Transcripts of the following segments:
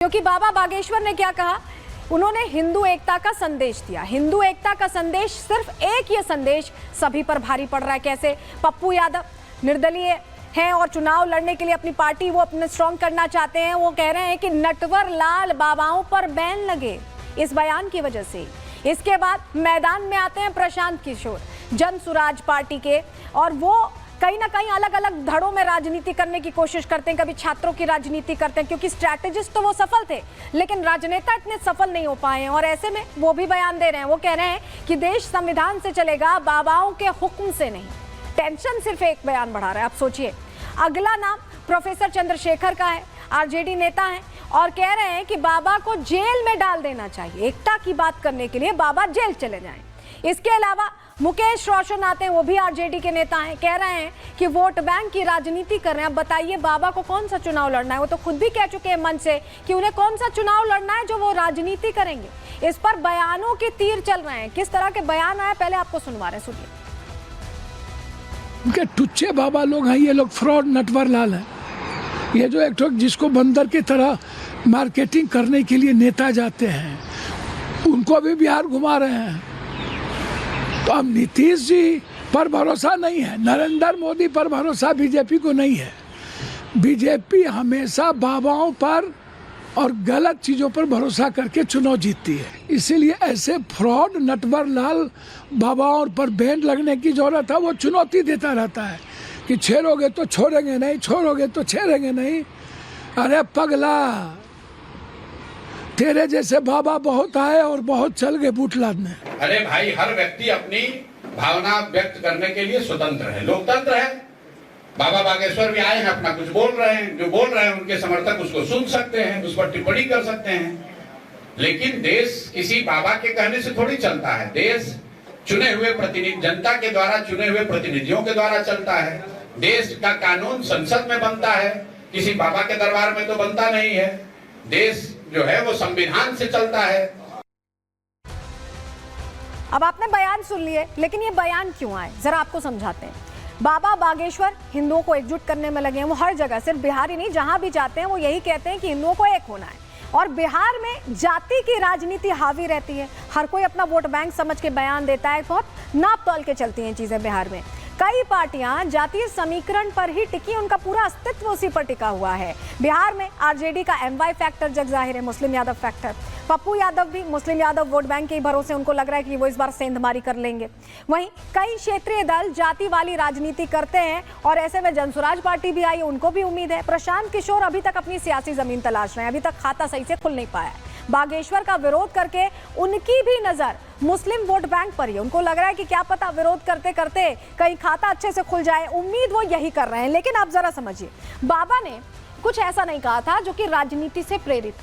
क्योंकि बाबा बागेश्वर ने क्या कहा, उन्होंने हिंदू एकता का संदेश दिया। हिंदू एकता का संदेश, सिर्फ एक ये संदेश सभी पर भारी पड़ रहा है। कैसे? पप्पू यादव निर्दलीय हैं और चुनाव लड़ने के लिए अपनी पार्टी वो अपने स्ट्रॉन्ग करना चाहते हैं। वो कह रहे हैं कि नटवर लाल बाबाओं पर बैन लगे इस बयान की वजह से। इसके बाद मैदान में आते हैं प्रशांत किशोर, जन सुराज पार्टी के, और वो कहीं ना कहीं अलग अलग धड़ों में राजनीति करने की कोशिश करते हैं। कभी छात्रों की राजनीति करते हैं, क्योंकि स्ट्रैटेजिस्ट तो वो सफल थे, लेकिन राजनेता इतने सफल नहीं हो पाए हैं। और ऐसे में वो भी बयान दे रहे हैं। वो कह रहे हैं कि देश संविधान से चलेगा, बाबाओं के हुक्म से नहीं। टेंशन सिर्फ एक बयान बढ़ा रहा है। आप सोचिए, अगला नाम प्रोफेसर चंद्रशेखर का है, आरजेडी नेता है, और कह रहे हैं कि बाबा को जेल में डाल देना चाहिए। एकता की बात करने के लिए बाबा जेल चले जाएं। इसके अलावा मुकेश रोशन आते हैं, वो भी आरजेडी के नेता हैं, कह रहे हैं कि वोट बैंक की राजनीति कर रहे हैं। अब बताइए, बाबा को कौन सा चुनाव लड़ना है? वो तो खुद भी कह चुके हैं मन से कि उन्हें कौन सा चुनाव लड़ना है जो वो राजनीति करेंगे। इस पर बयानों के तीर चल रहे हैं। किस तरह के बयान आए, पहले आपको सुनवा रहे हैं, सुनिए। उनके टुच्चे बाबा लोग हैं ये लोग, फ्रॉड नटवर लाल है। ये जो एक जिसको बंदर की तरह मार्केटिंग करने के लिए नेता जाते हैं, उनको भी बिहार घुमा रहे हैं। तो अब नीतीश जी पर भरोसा नहीं है, नरेंद्र मोदी पर भरोसा बीजेपी को नहीं है। बीजेपी हमेशा बाबाओं पर और गलत चीज़ों पर भरोसा करके चुनाव जीतती है। इसीलिए ऐसे फ्रॉड नटवर लाल बाबाओं पर बैन लगने की जरूरत है। वो चुनौती देता रहता है कि छेड़ोगे तो छोड़ेंगे नहीं, छोड़ोगे तो छेड़ेंगे नहीं। अरे पगला, तेरे जैसे बाबा बहुत आए और बहुत चल गए बूट लादने। अरे भाई, हर व्यक्ति अपनी भावना व्यक्त करने के लिए स्वतंत्र है, लोकतंत्र है। बाबा बागेश्वर भी आए हैं, अपना कुछ बोल रहे हैं, जो बोल रहे हैं उनके समर्थक उसको सुन सकते हैं, उस पर टिप्पणी कर सकते हैं। लेकिन देश किसी बाबा के कहने से थोड़ी चलता है। देश चुने हुए प्रतिनिधि, जनता के द्वारा चुने हुए प्रतिनिधियों के द्वारा चलता है। देश का कानून संसद में बनता है, किसी बाबा के दरबार में तो बनता नहीं है। देश जो है वो संविधान से चलता है। अब आपने बयान सुन लिए, लेकिन ये बयान क्यों आए, जरा आपको समझाते हैं। बाबा बागेश्वर हिंदुओं को एकजुट करने में लगे हैं। वो हर जगह, सिर्फ बिहार ही नहीं, जहां भी जाते हैं वो यही कहते हैं कि हिंदुओं को एक होना है। और बिहार में जाति की राजनीति हावी रहती है। हर कोई अपना वोट बैंक समझ के बयान देता है। बहुत नाप तोल के चलती हैं चीजें बिहार में। कई पार्टियां जातीय समीकरण पर ही टिकी, उनका पूरा अस्तित्व उसी पर टिका हुआ है। बिहार में आरजेडी का एमवाई फैक्टर जग जाहिर है, मुस्लिम यादव फैक्टर। पप्पू यादव भी मुस्लिम यादव वोट बैंक के भरोसे, उनको लग रहा है कि वो इस बार सेंधमारी कर लेंगे। वहीं कई क्षेत्रीय दल जाति वाली राजनीति करते हैं, और ऐसे में जनसुराज पार्टी भी आई, उनको भी उम्मीद है। प्रशांत किशोर अभी तक अपनी सियासी जमीन तलाश रहे हैं, अभी तक खाता सही से खुल नहीं पाया है। बागेश्वर का विरोध करके उनकी भी नजर मुस्लिम वोट बैंक पर ही। उनको लग रहा है कि क्या पता विरोध करते करते कहीं खाता अच्छे से खुल जाए, उम्मीद वो यही कर रहे हैं। लेकिन आप जरा समझिए, बाबा ने कुछ ऐसा नहीं कहा था जो कि राजनीति से प्रेरित।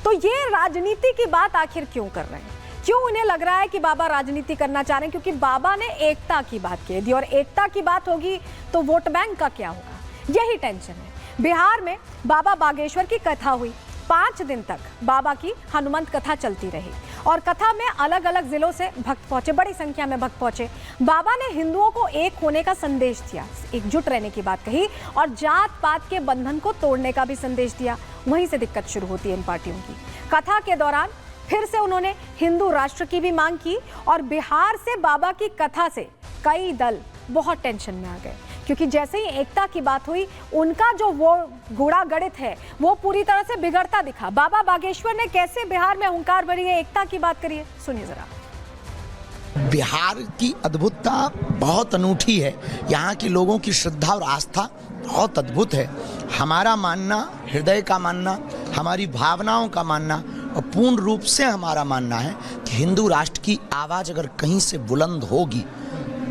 तो ये राजनीति की बात आखिर क्यों कर रहे हैं? क्यों उन्हें लग रहा है कि बाबा राजनीति करना चाह रहे हैं? क्योंकि बाबा ने एकता की बात कह दी, और एकता की बात होगी तो वोट बैंक का क्या होगा, यही टेंशन है। बिहार में बाबा बागेश्वर की कथा हुई, 5 दिन तक बाबा की हनुमंत कथा चलती रही, और कथा में अलग अलग जिलों से भक्त पहुंचे, बड़ी संख्या में भक्त पहुंचे। बाबा ने हिंदुओं को एक होने का संदेश दिया, एकजुट रहने की बात कही, और जात पात के बंधन को तोड़ने का भी संदेश दिया। वहीं से दिक्कत शुरू होती है इन पार्टियों की। कथा के दौरान फिर से उन्होंने हिंदू राष्ट्र की भी मांग की, और बिहार से बाबा की कथा से कई दल बहुत टेंशन में आ गए, क्योंकि जैसे ही एकता की बात हुई, उनका जो वो गुड़ा गणित है वो पूरी तरह से बिगड़ता दिखा। बाबा बागेश्वर ने कैसे बिहार में हुंकार भरी है, एकता की बात करिए, सुनिए जरा। बिहार की अद्भुतता बहुत अनूठी है। यहाँ के लोगों की श्रद्धा और आस्था बहुत अद्भुत है। हमारा मानना, हृदय का मानना, हमारी भावनाओं का मानना, और पूर्ण रूप से हमारा मानना है कि हिंदू राष्ट्र की आवाज़ अगर कहीं से बुलंद होगी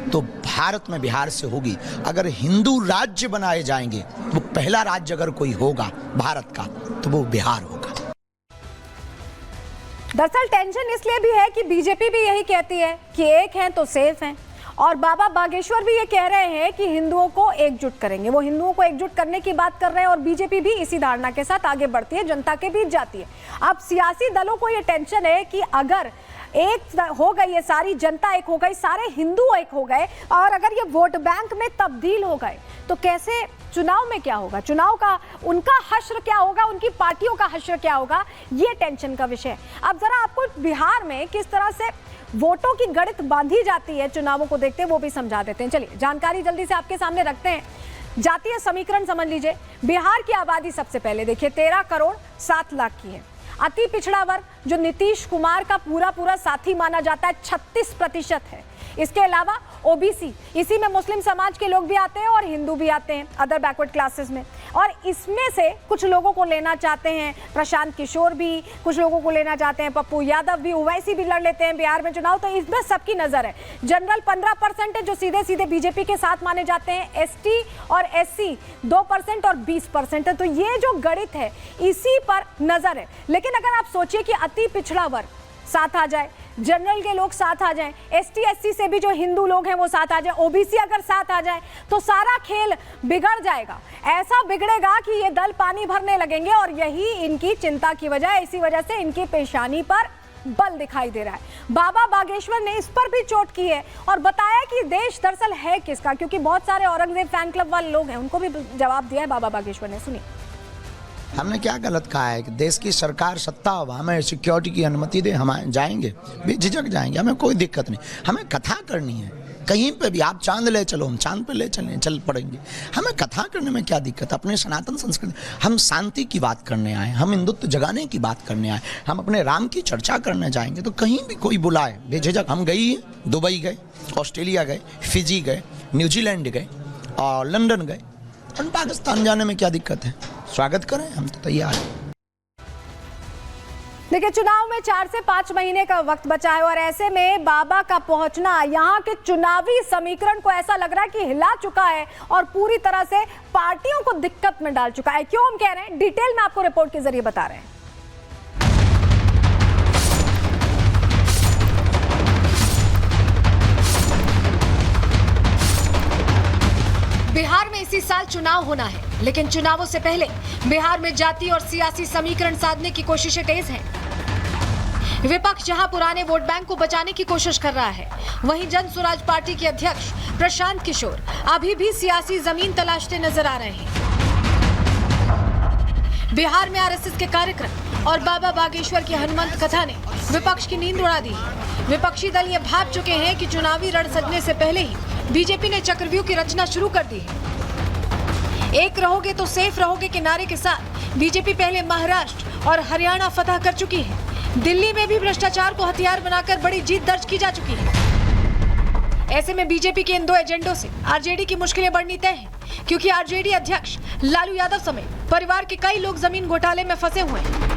तो भारत में बिहार से होगी। अगर हिंदू राज्य बनाए जाएंगे तो पहला राज्य अगर कोई होगा भारत का तो वो बिहार होगा। दरअसल टेंशन इसलिए भी है कि बीजेपी भी यही कहती है कि एक हैं तो सेफ हैं, और बाबा बागेश्वर भी ये कह रहे हैं कि हिंदुओं को एकजुट करेंगे। वो हिंदुओं को एकजुट करने की बात कर रहे हैं, और बीजेपी भी इसी धारणा के साथ आगे बढ़ती है, जनता के बीच जाती है। अब सियासी दलों को ये टेंशन है कि अगर एक हो गई है, सारी जनता एक हो गई, सारे हिंदू एक हो गए, और अगर ये वोट बैंक में तब्दील हो गए तो कैसे चुनाव में क्या होगा, चुनाव का उनका हश्र क्या होगा, उनकी पार्टियों का हश्र क्या होगा, ये टेंशन का विषय है। अब जरा आपको बिहार में किस तरह से वोटों की गणित बांधी जाती है चुनावों को देखते हैं वो भी समझा देते हैं। चलिए जानकारी जल्दी से आपके सामने रखते हैं। जातीय समीकरण समझ लीजिए। बिहार की आबादी सबसे पहले देखिए 13 करोड़ 7 लाख की है। अति पिछड़ा वर्ग जो नीतीश कुमार का पूरा साथी माना जाता है 36% है। इसके अलावा ओबीसी, इसी में मुस्लिम समाज के लोग भी आते हैं और हिंदू भी आते हैं, अदर बैकवर्ड क्लासेस में। और इसमें से कुछ लोगों को लेना चाहते हैं प्रशांत किशोर भी, कुछ लोगों को लेना चाहते हैं पप्पू यादव भी, ओवैसी भी लड़ लेते हैं बिहार में चुनाव, तो इसमें सबकी नजर है। जनरल 15% है जो सीधे सीधे बीजेपी के साथ माने जाते हैं। एसटी और एससी 2% और 20% है। तो ये जो गणित है इसी पर नजर है। लेकिन अगर आप सोचिए कि अति पिछड़ा वर्ग साथ आ जाए, जनरल के लोग साथ आ जाएं, एसटी एससी से भी जो हिंदू लोग हैं वो साथ आ जाएं, ओबीसी अगर साथ आ जाएं तो सारा खेल बिगड़ जाएगा। ऐसा बिगड़ेगा कि ये दल पानी भरने लगेंगे और यही इनकी चिंता की वजह है। इसी वजह से इनकी पेशानी पर बल दिखाई दे रहा है। बाबा बागेश्वर ने इस पर भी चोट की है और बताया कि देश दरअसल है किसका, क्योंकि बहुत सारे औरंगजेब फैन क्लब वाले लोग हैं, उनको भी जवाब दिया है बाबा बागेश्वर ने। सुनिए। हमने क्या गलत कहा है कि देश की सरकार सत्ता हो, हमें सिक्योरिटी की अनुमति दे, हम जाएंगे, बेझिझक जाएंगे, हमें कोई दिक्कत नहीं। हमें कथा करनी है कहीं पे भी, आप चांद ले चलो, हम चांद पे ले चल पड़ेंगे। हमें कथा करने में क्या दिक्कत। अपने सनातन संस्कृति, हम शांति की बात करने आए, हम हिंदुत्व जगाने की बात करने आए, हम अपने राम की चर्चा करने जाएंगे तो कहीं भी कोई बुलाए बेझिझक। हम गई, दुबई गए, ऑस्ट्रेलिया गए, फिजी गए, न्यूजीलैंड गए और लंदन गए, और पाकिस्तान जाने में क्या दिक्कत है। स्वागत करें, हम तो तैयार हैं। देखिए चुनाव में 4 से 5 महीने का वक्त बचा है और ऐसे में बाबा का पहुंचना यहाँ के चुनावी समीकरण को ऐसा लग रहा है कि हिला चुका है और पूरी तरह से पार्टियों को दिक्कत में डाल चुका है। क्यों हम कह रहे हैं, डिटेल में आपको रिपोर्ट के जरिए बता रहे हैं। बिहार में इसी साल चुनाव होना है, लेकिन चुनावों से पहले बिहार में जाति और सियासी समीकरण साधने की कोशिशें तेज हैं। विपक्ष जहां पुराने वोट बैंक को बचाने की कोशिश कर रहा है, वहीं जन स्वराज पार्टी के अध्यक्ष प्रशांत किशोर अभी भी सियासी जमीन तलाशते नजर आ रहे हैं। बिहार में आरएसएस के कार्यक्रम और बाबा बागेश्वर की हनुमंत कथा ने विपक्ष की नींद उड़ा दी है। विपक्षी दल ये भाप चुके हैं कि चुनावी रण सजने से पहले ही बीजेपी ने चक्रव्यूह की रचना शुरू कर दी है। एक रहोगे तो सेफ रहोगे के नारे के साथ बीजेपी पहले महाराष्ट्र और हरियाणा फतह कर चुकी है। दिल्ली में भी भ्रष्टाचार को हथियार बनाकर बड़ी जीत दर्ज की जा चुकी है। ऐसे में बीजेपी के इन दो एजेंडों से आरजेडी की मुश्किलें बढ़नी तय हैं, क्योंकि आरजेडी अध्यक्ष लालू यादव समेत परिवार के कई लोग जमीन घोटाले में फंसे हुए हैं।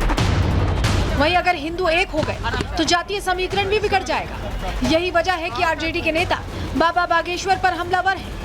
वहीं अगर हिंदू एक हो गए तो जातीय समीकरण भी बिगड़ जाएगा। यही वजह है कि आरजेडी के नेता बाबा बागेश्वर पर हमलावर हैं।